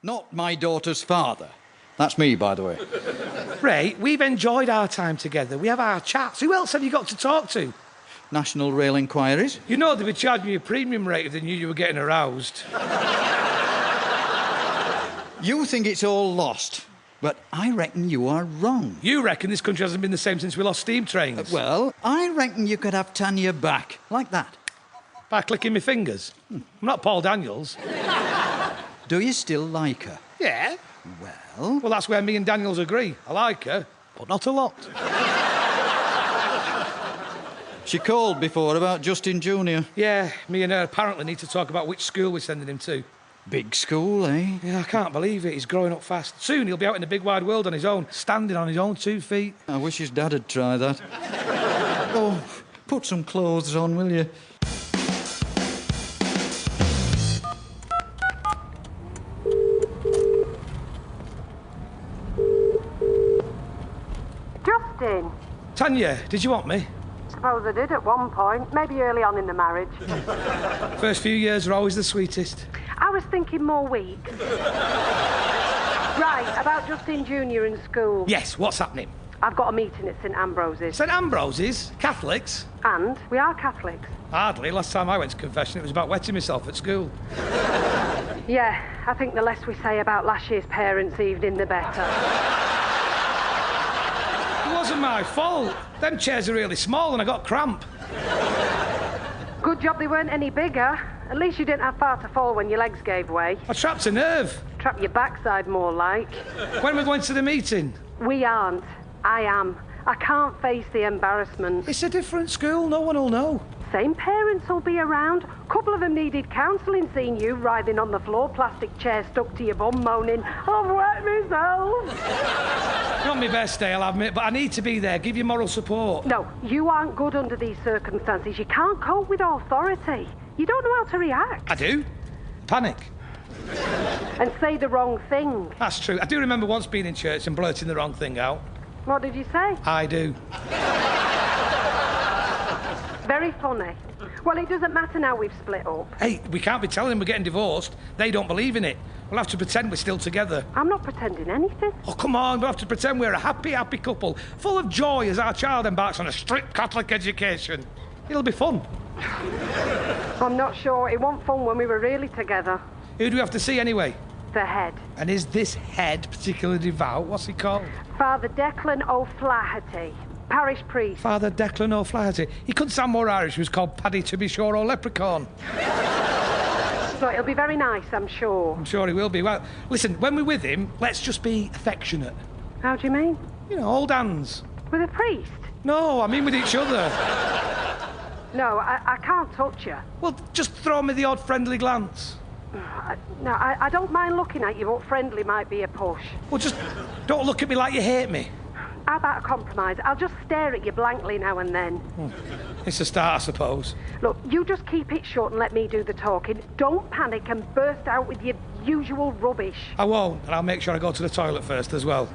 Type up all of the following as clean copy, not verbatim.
Not my daughter's father. That's me, by the way. Ray, we've enjoyed our time together. We have our chats. Who else have you got to talk to? National Rail Inquiries. You know they'd be charging you a premium rate if they knew you were getting aroused. You think it's all lost, but I reckon you are wrong. You reckon this country hasn't been the same since we lost steam trains? Well, I reckon you could have Tanya back, like that. By clicking my fingers? I'm not Paul Daniels. Do you still like her? Yeah. Well, Well, that's where me and Daniels agree. I like her, but not a lot. she called before about Justin Jr. Yeah, me and her apparently need to talk about which school we're sending him to. Big school, eh? Yeah, I can't believe it. He's growing up fast. Soon he'll be out in the big wide world on his own, standing on his own 2 feet. I wish his dad had tried that. Oh, put some clothes on, will you? Justin. Tanya, did you want me? Suppose I did at one point, maybe early on in the marriage. First few years are always the sweetest. I was thinking more weeks. Right, about Justin Jr. in school. Yes, what's happening? I've got a meeting at St Ambrose's. St Ambrose's? Catholics? And we are Catholics. Hardly. Last time I went to confession, it was about wetting myself at school. Yeah, I think the less we say about last year's parents' evening, the better. It wasn't my fault. Them chairs are really small and I got cramp. Good job they weren't any bigger. At least you didn't have far to fall when your legs gave way. I trapped a nerve. Trap your backside, more like. When we're going to the meeting? We aren't. I am. I can't face the embarrassment. It's a different school. No one will know. Same parents will be around. Couple of them needed counselling, seeing you writhing on the floor, plastic chair stuck to your bum, moaning, I've wet myself. Not my best day, I'll admit, but I need to be there. Give you moral support. No, you aren't good under these circumstances. You can't cope with authority. You don't know how to react. I do. Panic. And say the wrong thing. That's true. I do remember once being in church and blurting the wrong thing out. What did you say? I do. Very funny. Well, it doesn't matter now we've split up. Hey, we can't be telling them we're getting divorced. They don't believe in it. We'll have to pretend we're still together. I'm not pretending anything. Oh, come on. We'll have to pretend we're a happy, happy couple, full of joy as our child embarks on a strict Catholic education. It'll be fun. I'm not sure. It wasn't fun when we were really together. Who do we have to see anyway? The head. And is this head particularly devout? What's he called? Father Declan O'Flaherty, parish priest. Father Declan O'Flaherty. He couldn't sound more Irish. He was called Paddy to be sure or Leprechaun. So it'll be very nice, I'm sure. I'm sure he will be. Well, listen, when we're with him, let's just be affectionate. How do you mean? You know, hold hands. With a priest? No, I mean with each other. No, I can't touch you. Well, just throw me the odd friendly glance. I don't mind looking at you, but friendly might be a push. Well, just don't look at me like you hate me. How about a compromise? I'll just stare at you blankly now and then. It's a start, I suppose. Look, you just keep it short and let me do the talking. Don't panic and burst out with your usual rubbish. I won't, and I'll make sure I go to the toilet first as well.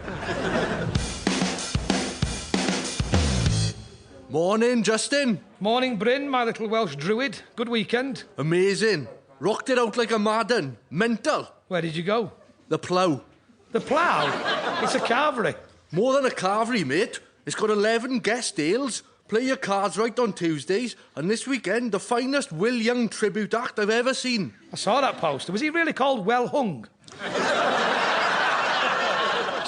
Morning, Justin. Morning, Bryn, my little Welsh druid. Good weekend. Amazing. Rocked it out like a madden. Mental. Where did you go? The plough. The plough? It's a carvery. More than a carvery, mate. It's got 11 guest ales. Play your cards right on Tuesdays. And this weekend, the finest Will Young tribute act I've ever seen. I saw that poster. Was he really called Well Hung?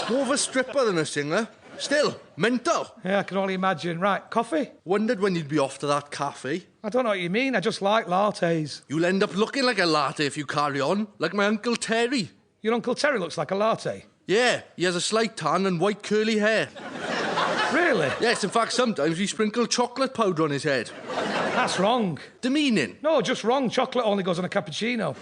More of a stripper than a singer. Still, mental. Yeah, I can only imagine. Right, coffee? Wondered when you'd be off to that cafe. I don't know what you mean. I just like lattes. You'll end up looking like a latte if you carry on, like my Uncle Terry. Your Uncle Terry looks like a latte. Yeah, he has a slight tan and white curly hair. Really? Yes, in fact, sometimes we sprinkle chocolate powder on his head. That's wrong. Demeaning. No, just wrong. Chocolate only goes on a cappuccino.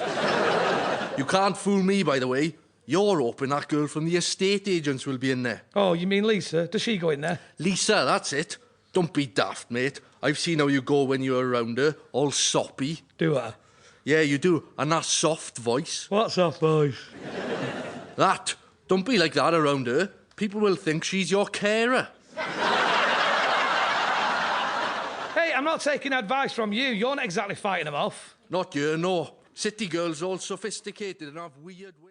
You can't fool me, by the way. You're hoping that girl from the estate agents will be in there. Oh, you mean Lisa? Does she go in there? Lisa, that's it. Don't be daft, mate. I've seen how you go when you're around her, all soppy. Do I? Yeah, you do. And that soft voice. What soft voice? That. Don't be like that around her. People will think she's your carer. Hey, I'm not taking advice from you. You're not exactly fighting them off. Not you, no. City girls all sophisticated and have weird ways.